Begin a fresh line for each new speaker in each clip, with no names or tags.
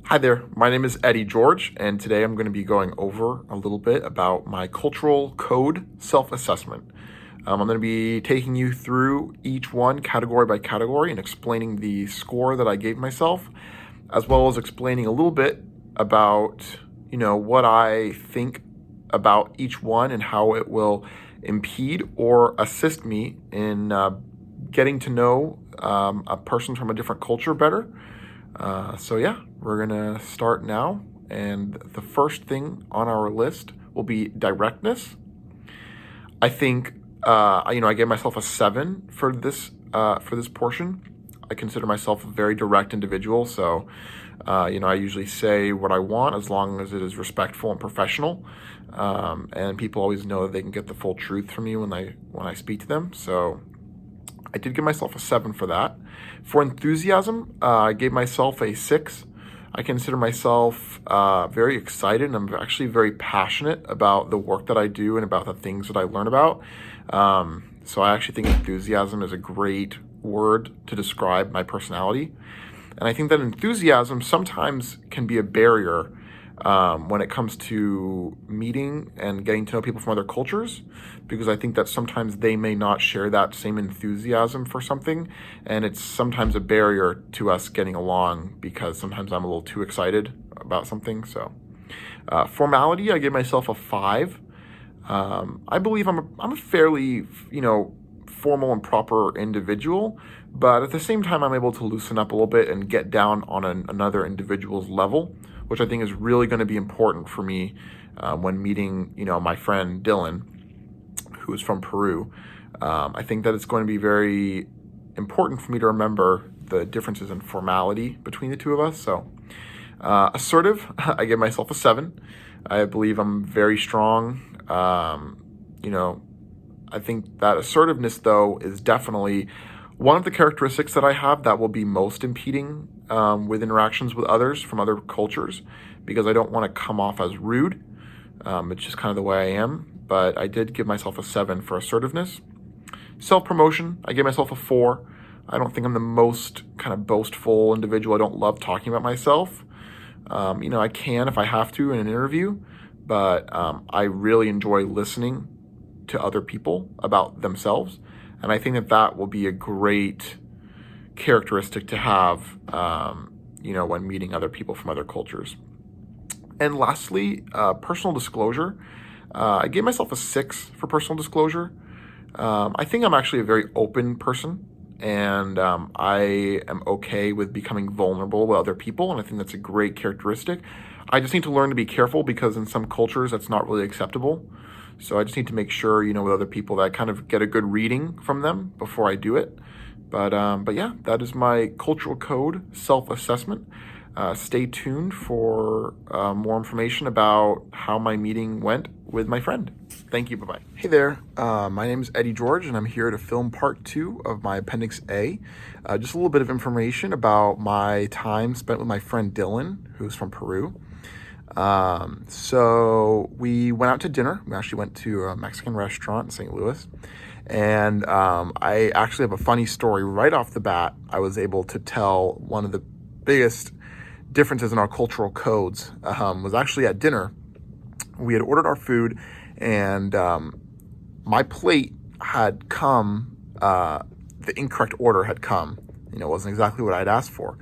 Hi there, my name is Eddie George, and today I'm going to be going over a little bit about my cultural code self-assessment. I'm going to be taking you through each one category by category and explaining the score that I gave myself, as well as explaining a little bit about, what I think about each one and how it will impede or assist me in getting to know a person from a different culture better. We're gonna start now, and the first thing on our list will be directness. I think I gave myself a 7 for this portion. I consider myself a very direct individual, so I usually say what I want as long as it is respectful and professional, and people always know that they can get the full truth from me when I speak to them. So I did give myself a 7 for that. For enthusiasm, I gave myself a 6. I consider myself very excited, and I'm actually very passionate about the work that I do and about the things that I learn about. So I actually think enthusiasm is a great word to describe my personality. And I think that enthusiasm sometimes can be a barrier when it comes to meeting and getting to know people from other cultures, because I think that sometimes they may not share that same enthusiasm for something, and it's sometimes a barrier to us getting along because sometimes I'm a little too excited about something. So formality, I gave myself a 5. I believe I'm a fairly, formal and proper individual, but at the same time, I'm able to loosen up a little bit and get down on another individual's level, which I think is really going to be important for me when meeting, my friend Dylan, who is from Peru. I think that it's going to be very important for me to remember the differences in formality between the two of us. So assertive, I give myself a 7. I believe I'm very strong. I think that assertiveness, though, is definitely one of the characteristics that I have that will be most impeding with interactions with others from other cultures, because I don't want to come off as rude. It's just kind of the way I am. But I did give myself a 7 for assertiveness. Self-promotion, I gave myself a 4. I don't think I'm the most kind of boastful individual. I don't love talking about myself. I can if I have to in an interview, but I really enjoy listening to other people about themselves. And I think that will be a great characteristic to have, when meeting other people from other cultures. And lastly, personal disclosure. I gave myself a 6 for personal disclosure. I think I'm actually a very open person, and I am okay with becoming vulnerable with other people, and I think that's a great characteristic. I just need to learn to be careful, because in some cultures that's not really acceptable. So I just need to make sure, with other people, that I kind of get a good reading from them before I do it. But yeah, that is my cultural code self-assessment. Stay tuned for more information about how my meeting went with my friend. Thank you. Bye-bye. Hey there. My name is Eddie George, and I'm here to film part 2 of my Appendix A. Just a little bit of information about my time spent with my friend Dylan, who's from Peru. So we went out to dinner. We actually went to a Mexican restaurant in St. Louis. And I actually have a funny story right off the bat. I was able to tell one of the biggest differences in our cultural codes was actually at dinner. We had ordered our food, and my plate had come, the incorrect order had come. It wasn't exactly what I'd asked for.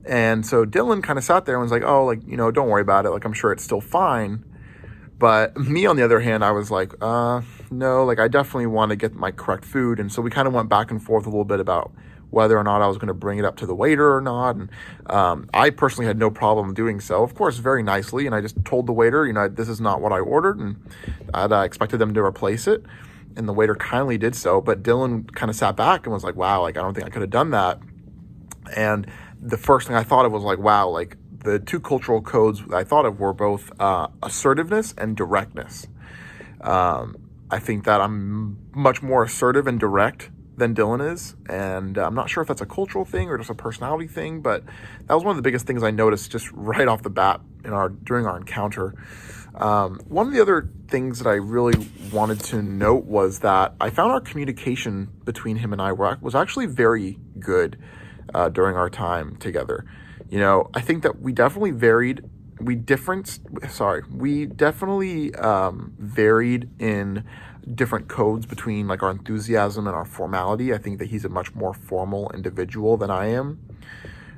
And so Dylan kind of sat there and was like, don't worry about it. I'm sure it's still fine. But me, on the other hand, I was like, no, I definitely want to get my correct food. And so we kind of went back and forth a little bit about whether or not I was going to bring it up to the waiter or not. And I personally had no problem doing so, of course, very nicely. And I just told the waiter, this is not what I ordered, and I'd expected them to replace it. And the waiter kindly did so. But Dylan kind of sat back and was like, wow, I don't think I could have done that. And the first thing I thought of was wow, the two cultural codes I thought of were both assertiveness and directness. I think that I'm much more assertive and direct than Dylan is, and I'm not sure if that's a cultural thing or just a personality thing, but that was one of the biggest things I noticed just right off the bat during our encounter. One of the other things that I really wanted to note was that I found our communication between him and I was actually very good during our time together. I think that we definitely varied in different codes between like our enthusiasm and our formality. I think that he's a much more formal individual than I am.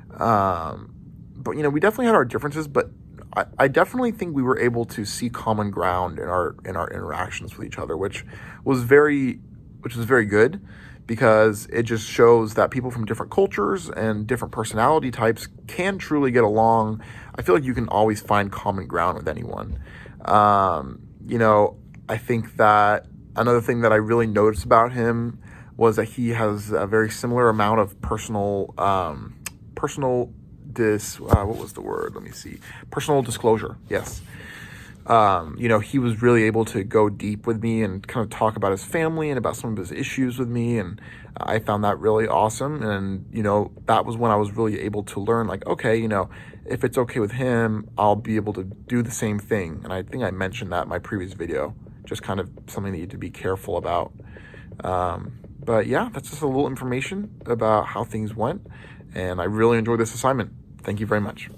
But we definitely had our differences, but I definitely think we were able to see common ground in our interactions with each other, which was very good, because it just shows that people from different cultures and different personality types can truly get along. I feel like you can always find common ground with anyone. I think that another thing that I really noticed about him was that he has a very similar amount of what was the word? Let me see. Personal disclosure. Yes. He was really able to go deep with me and kind of talk about his family and about some of his issues with me. And I found that really awesome. And, that was when I was really able to learn, like, okay, if it's okay with him, I'll be able to do the same thing. And I think I mentioned that in my previous video, just kind of something that you need to be careful about. But yeah, that's just a little information about how things went. And I really enjoyed this assignment. Thank you very much.